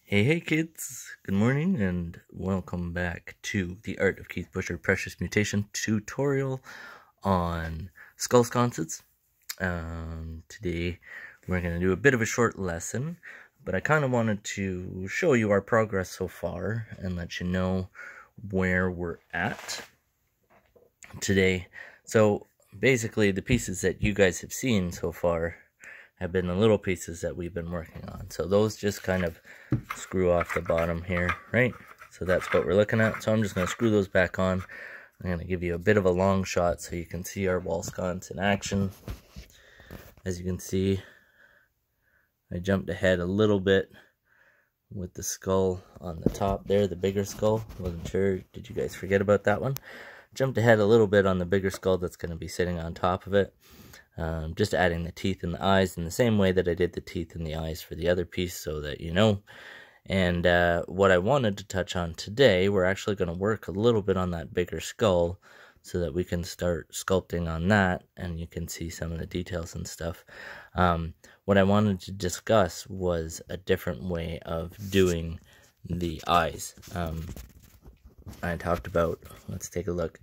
Hey kids, good morning and welcome back to the Art of Keith Busher Precious Mutation tutorial on skull sconces. Today we're going to do a bit of a short lesson, but I kind of wanted to show you our progress so far and let you know where we're at today. So basically the pieces that you guys have seen so far have been the little pieces that we've been working on. So those just kind of screw off the bottom here, right? So that's what we're looking at. So I'm just going to screw those back on. I'm going to give you a bit of a long shot so you can see our wall sconce in action. As you can see, I jumped ahead a little bit with the skull on the top there, the bigger skull. Wasn't sure, did you guys forget about that one? Jumped ahead a little bit on the bigger skull that's going to be sitting on top of it. Just adding the teeth and the eyes in the same way that I did the teeth and the eyes for the other piece, so that you know. And what I wanted to touch on today, we're actually going to work a little bit on that bigger skull so that we can start sculpting on that and you can see some of the details and stuff. What I wanted to discuss was a different way of doing the eyes. I talked about, let's take a look.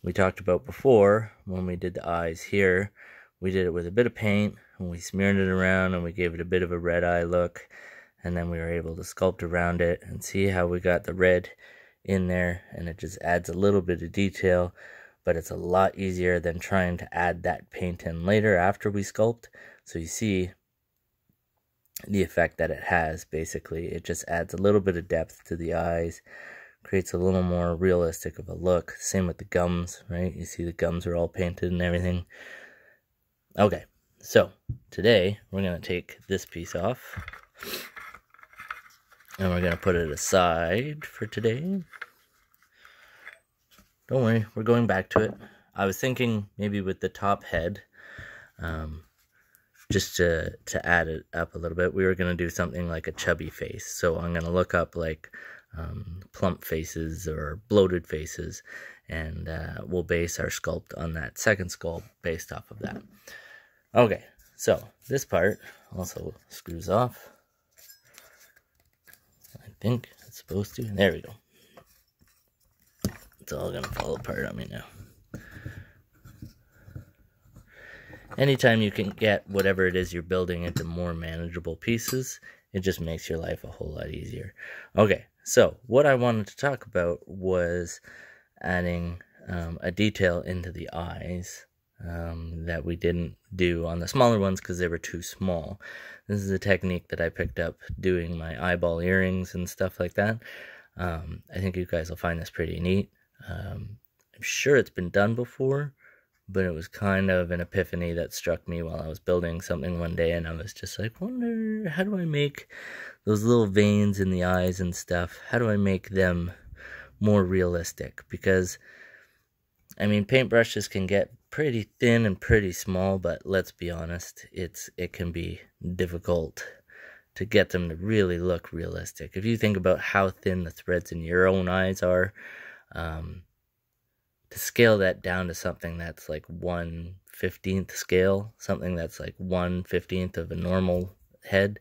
We talked about before, when we did the eyes here, we did it with a bit of paint, and we smeared it around, and we gave it a bit of a red eye look, and then we were able to sculpt around it, and see how we got the red in there, and it just adds a little bit of detail, but it's a lot easier than trying to add that paint in later after we sculpt. So you see the effect that it has. Basically, it just adds a little bit of depth to the eyes, creates a little more realistic of a look. Same with the gums, right? You see the gums are all painted and everything. Okay, so today we're going to take this piece off and we're going to put it aside for today. Don't worry, we're going back to it. I was thinking maybe with the top head, just to add it up a little bit, we were going to do something like a chubby face. So I'm going to look up like plump faces or bloated faces, and we'll base our sculpt on that second skull based off of that. Okay, so this part also screws off. I think it's supposed to. There we go. It's all gonna fall apart on me now. Anytime you can get whatever it is you're building into more manageable pieces, it just makes your life a whole lot easier. Okay, so what I wanted to talk about was adding a detail into the eyes that we didn't do on the smaller ones because they were too small. This is a technique that I picked up doing my eyeball earrings and stuff like that. I think you guys will find this pretty neat. I'm sure it's been done before, but it was kind of an epiphany that struck me while I was building something one day, and I was just like, wonder, how do I make those little veins in the eyes and stuff, how do I make them more realistic? Because, I mean, paintbrushes can get pretty thin and pretty small, but let's be honest, it can be difficult to get them to really look realistic. If you think about how thin the threads in your own eyes are, to scale that down to something that's like 1/15th scale, something that's like 1/15th of a normal head,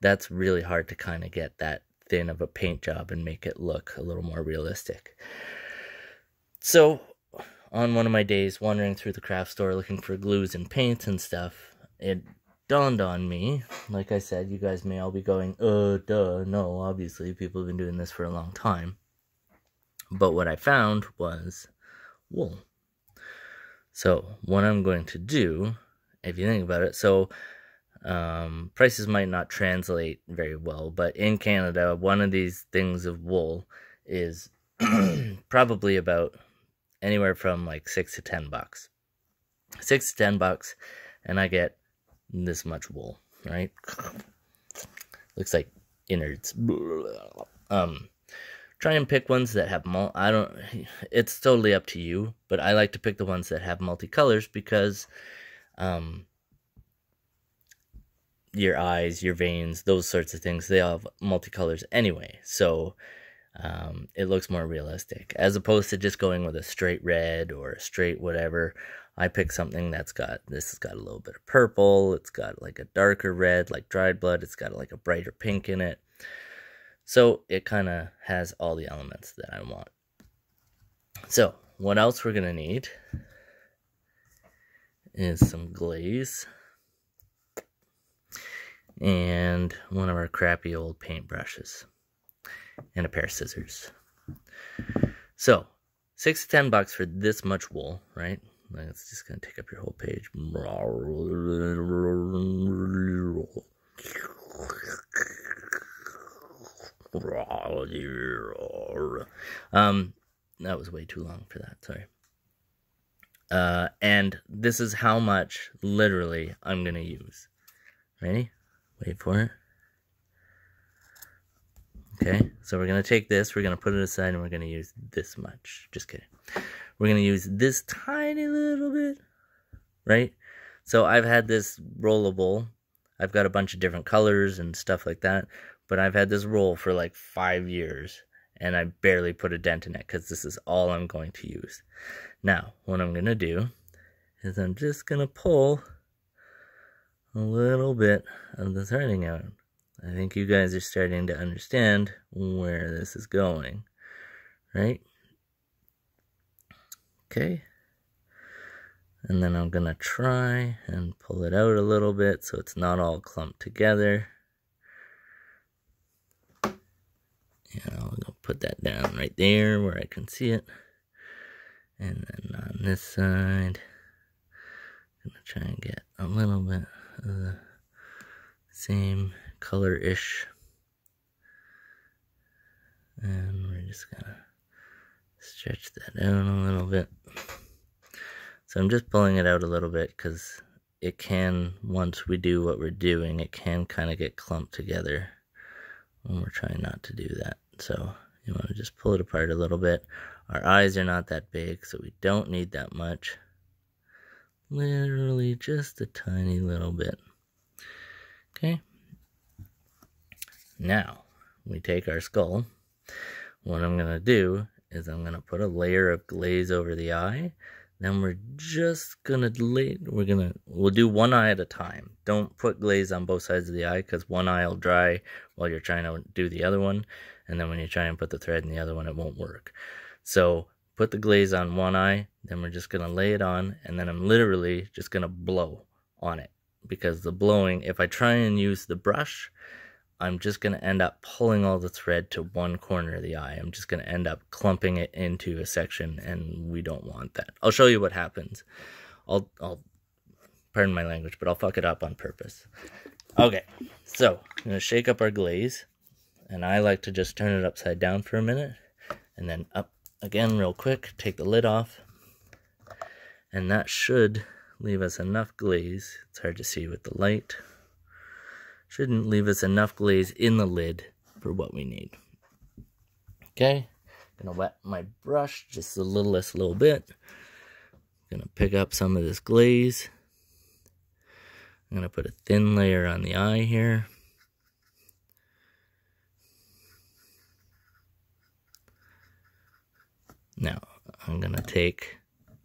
that's really hard to kind of get that thin of a paint job and make it look a little more realistic. So on one of my days wandering through the craft store looking for glues and paints and stuff, it dawned on me, like I said, you guys may all be going, duh, no, obviously people have been doing this for a long time. But what I found was wool. So what I'm going to do, if you think about it, so prices might not translate very well, but in Canada, one of these things of wool is probably about anywhere from like $6 to $10. $6 to $10, and I get this much wool, right? Looks like innards. Try and pick ones that have it's totally up to you, but I like to pick the ones that have multicolors because your eyes, your veins, those sorts of things, they all have multicolors anyway, so it looks more realistic, as opposed to just going with a straight red or a straight whatever. I pick something that's this has got a little bit of purple, it's got like a darker red, like dried blood, it's got like a brighter pink in it. So it kind of has all the elements that I want. So what else we're going to need is some glaze and one of our crappy old paintbrushes and a pair of scissors. So $6 to $10 for this much wool, right? It's just going to take up your whole page. That was way too long for that, sorry. And this is how much, literally, I'm going to use. Ready? Wait for it. Okay, so we're going to take this, we're going to put it aside, and we're going to use this much. Just kidding. We're going to use this tiny little bit, right? So I've had this rollable. I've got a bunch of different colors and stuff like that, but I've had this roll for like 5 years, and I barely put a dent in it because this is all I'm going to use. Now, what I'm going to do is I'm just going to pull a little bit of the threading out. I think you guys are starting to understand where this is going, right? Okay. And then I'm going to try and pull it out a little bit so it's not all clumped together. Yeah, I'm going to put that down right there where I can see it. And then on this side, I'm going to try and get a little bit of the same color-ish. And we're just going to stretch that out a little bit. So I'm just pulling it out a little bit because it can, once we do what we're doing, it can kind of get clumped together when we're trying not to do that. So you want to just pull it apart a little bit. Our eyes are not that big, so we don't need that much. Literally just a tiny little bit. Okay. Now, we take our skull. What I'm going to do is I'm going to put a layer of glaze over the eye. Then we're just going to we'll do one eye at a time. Don't put glaze on both sides of the eye because one eye will dry while you're trying to do the other one. And then when you try and put the thread in the other one, it won't work. So put the glaze on one eye, then we're just going to lay it on, and then I'm literally just going to blow on it. Because the blowing, if I try and use the brush, I'm just going to end up pulling all the thread to one corner of the eye. I'm just going to end up clumping it into a section, and we don't want that. I'll show you what happens. I'll pardon my language, but I'll fuck it up on purpose. Okay, so I'm going to shake up our glaze, and I like to just turn it upside down for a minute, and then up again real quick, take the lid off, and that should leave us enough glaze. It's hard to see with the light. Shouldn't leave us enough glaze in the lid for what we need. Okay, gonna wet my brush just the littlest little bit. Gonna pick up some of this glaze. I'm gonna put a thin layer on the eye here. Now, I'm gonna take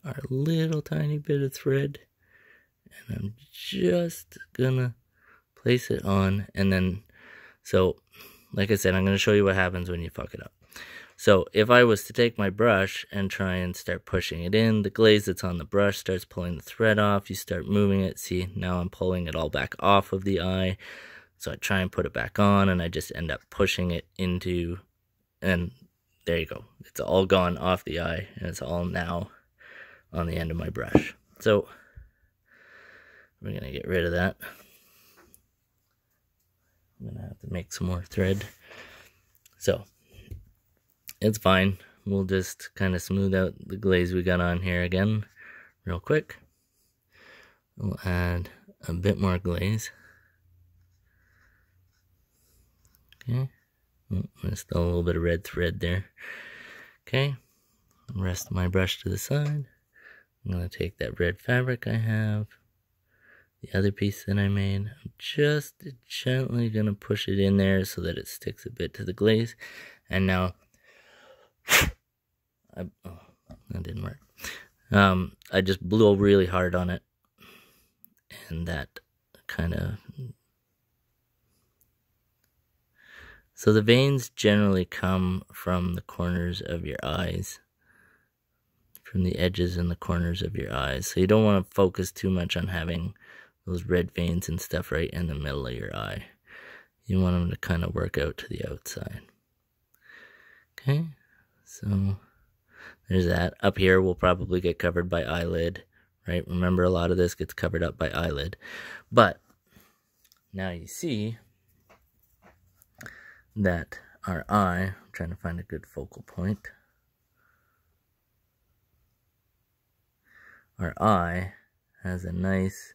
our little tiny bit of thread and I'm just gonna place it on, and then, so, like I said, I'm going to show you what happens when you fuck it up. So, if I was to take my brush and try and start pushing it in, the glaze that's on the brush starts pulling the thread off, you start moving it, see, now I'm pulling it all back off of the eye, so I try and put it back on, and I just end up pushing it into, and there you go, it's all gone off the eye, and it's all now on the end of my brush. So, we're going to get rid of that. I'm going to have to make some more thread. So, it's fine. We'll just kind of smooth out the glaze we got on here again real quick. We'll add a bit more glaze. Okay. There's still a little bit of red thread there. Okay. Rest my brush to the side. I'm going to take that red fabric I have, the other piece that I made, I'm just gently going to push it in there so that it sticks a bit to the glaze. And now, that didn't work. I just blew really hard on it, and that kind of So the veins generally come from the corners of your eyes, from the edges and the corners of your eyes. So you don't want to focus too much on having those red veins and stuff right in the middle of your eye. You want them to kind of work out to the outside. Okay, so there's that. Up here will probably get covered by eyelid, right? Remember, a lot of this gets covered up by eyelid. But now you see that our eye, I'm trying to find a good focal point. Our eye has a nice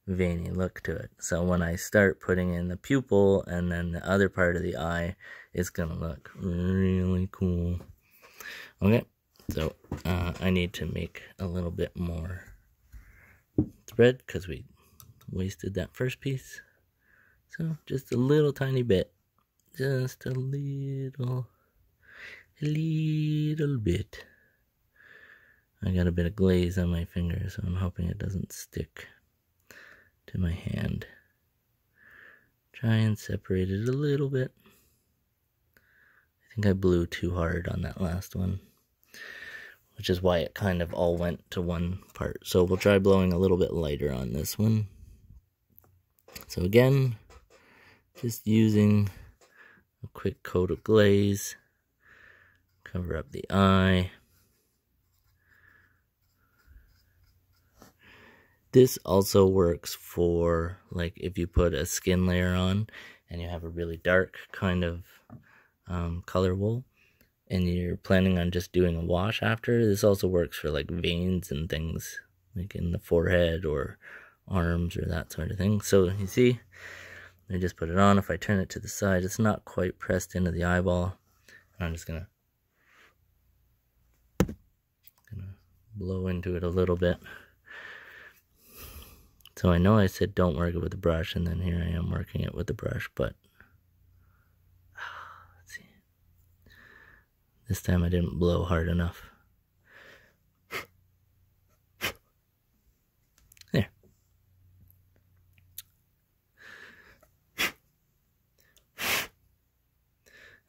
veiny look to it. So when I start putting in the pupil and then the other part of the eye, it's going to look really cool. Okay, so I need to make a little bit more thread because we wasted that first piece. So just a little tiny bit. Just a little bit. I got a bit of glaze on my finger, so I'm hoping it doesn't stick to my hand. Try and separate it a little bit. I think I blew too hard on that last one, which is why it kind of all went to one part. So we'll try blowing a little bit lighter on this one. So again, just using a quick coat of glaze, cover up the eye. This also works for, like, if you put a skin layer on and you have a really dark kind of color wool and you're planning on just doing a wash after. This also works for like veins and things like in the forehead or arms or that sort of thing. So you see, I just put it on. If I turn it to the side, it's not quite pressed into the eyeball. And I'm just gonna blow into it a little bit. So I know I said don't work it with the brush, and then here I am working it with the brush, but let's see. This time I didn't blow hard enough. There.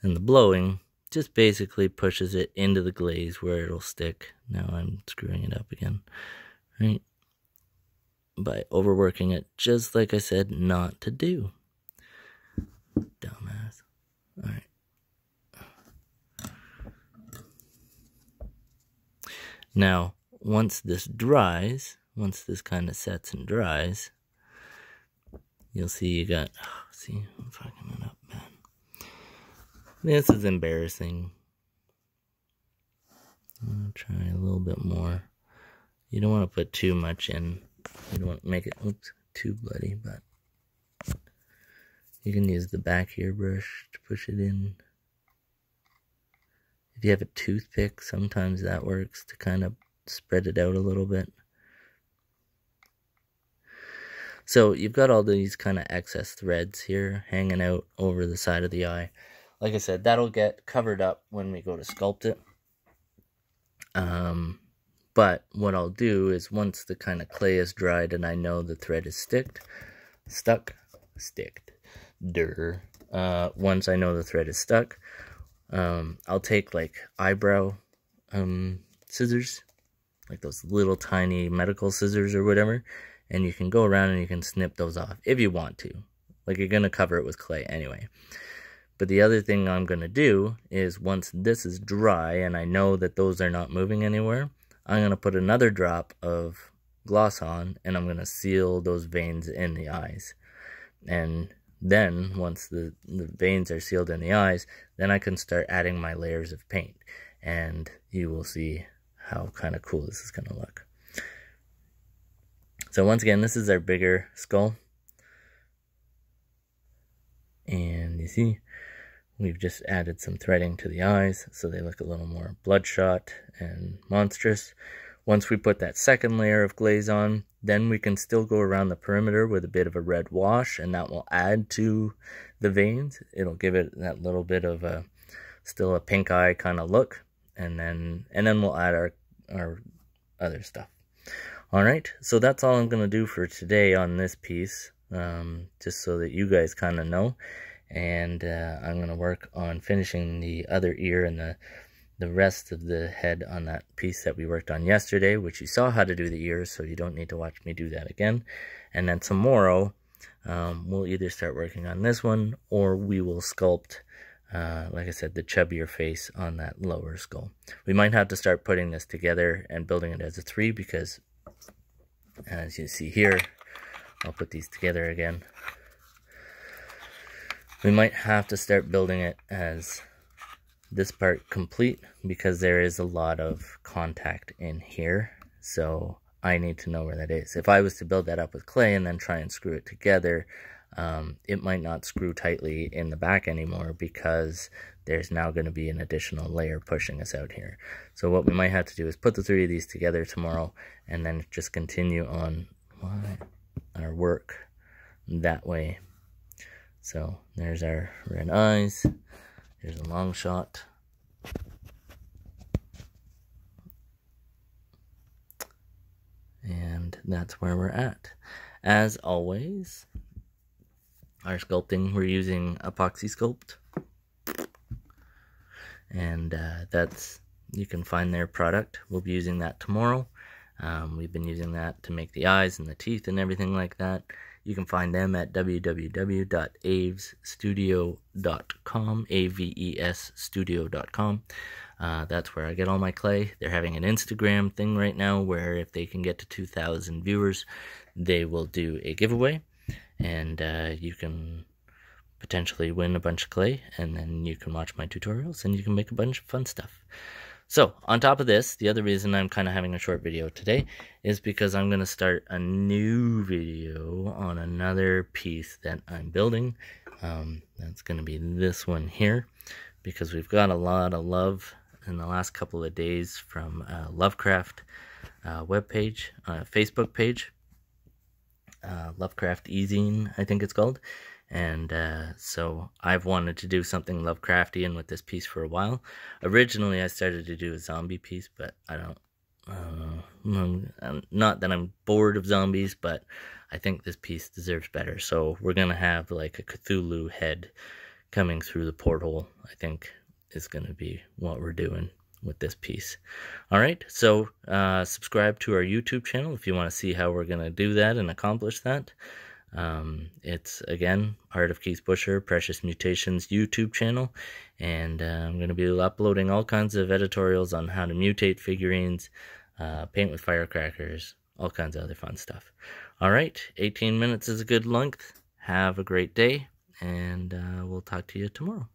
And the blowing just basically pushes it into the glaze where it'll stick. Now I'm screwing it up again, right? By overworking it, just like I said not to do. Dumbass. Alright. Now, once this dries, once this kind of sets and dries, you'll see you got, see, I'm fucking it up, man. This is embarrassing. I'll try a little bit more. You don't want to put too much in. You don't want to make it too bloody, but you can use the back of your brush to push it in. If you have a toothpick, sometimes that works to kind of spread it out a little bit. So you've got all these kind of excess threads here hanging out over the side of the eye. Like I said, that'll get covered up when we go to sculpt it. But what I'll do is once the kind of clay is dried and I know the thread is stuck, once I know the thread is stuck, I'll take like eyebrow scissors, like those little tiny medical scissors or whatever, and you can go around and you can snip those off if you want to. Like, you're going to cover it with clay anyway. But the other thing I'm going to do is once this is dry and I know that those are not moving anywhere, I'm going to put another drop of gloss on and I'm going to seal those veins in the eyes. And then once the veins are sealed in the eyes, then I can start adding my layers of paint. And you will see how kind of cool this is going to look. So once again, this is our bigger skull. And you see, we've just added some threading to the eyes so they look a little more bloodshot and monstrous. Once we put that second layer of glaze on, then we can still go around the perimeter with a bit of a red wash, and that will add to the veins. It'll give it that little bit of a, still a pink eye kind of look, and then we'll add our other stuff. Alright, so that's all I'm going to do for today on this piece, just so that you guys kind of know. and I'm going to work on finishing the other ear and the rest of the head on that piece that we worked on yesterday, which you saw how to do the ears, so you don't need to watch me do that again. And then tomorrow, we'll either start working on this one, or we will sculpt, like I said, the chubbier face on that lower skull. We might have to start putting this together and building it as a 3, because as you see here, I'll put these together again. We might have to start building it as this part complete, because there is a lot of contact in here, so I need to know where that is. If I was to build that up with clay and then try and screw it together, it might not screw tightly in the back anymore, because there's now going to be an additional layer pushing us out here. So what we might have to do is put the 3 of these together tomorrow, and then just continue on our work that way. So there's our red eyes. Here's a long shot. And that's where we're at. As always, our sculpting, we're using Epoxy Sculpt. And you can find their product. We'll be using that tomorrow. We've been using that to make the eyes and the teeth and everything like that. You can find them at www.avesstudio.com, avesstudio.com. That's where I get all my clay. They're having an Instagram thing right now where if they can get to 2,000 viewers, they will do a giveaway. And you can potentially win a bunch of clay, and then you can watch my tutorials, and you can make a bunch of fun stuff. So, on top of this, the other reason I'm kind of having a short video today is because I'm going to start a new video on another piece that I'm building. That's going to be this one here, because we've got a lot of love in the last couple of days from Lovecraft webpage, Facebook page, Lovecraft Easing, I think it's called. And so I've wanted to do something Lovecraftian with this piece for a while. Originally, I started to do a zombie piece, but I don't, not that I'm bored of zombies, but I think this piece deserves better. So we're going to have like a Cthulhu head coming through the portal, I think is going to be what we're doing with this piece. Alright, so subscribe to our YouTube channel if you want to see how we're going to do that and accomplish that. It's again Art of Keith Busher Precious Mutations YouTube channel, and I'm going to be uploading all kinds of editorials on how to mutate figurines, paint with firecrackers, all kinds of other fun stuff. Alright, 18 minutes is a good length. Have a great day, and we'll talk to you tomorrow.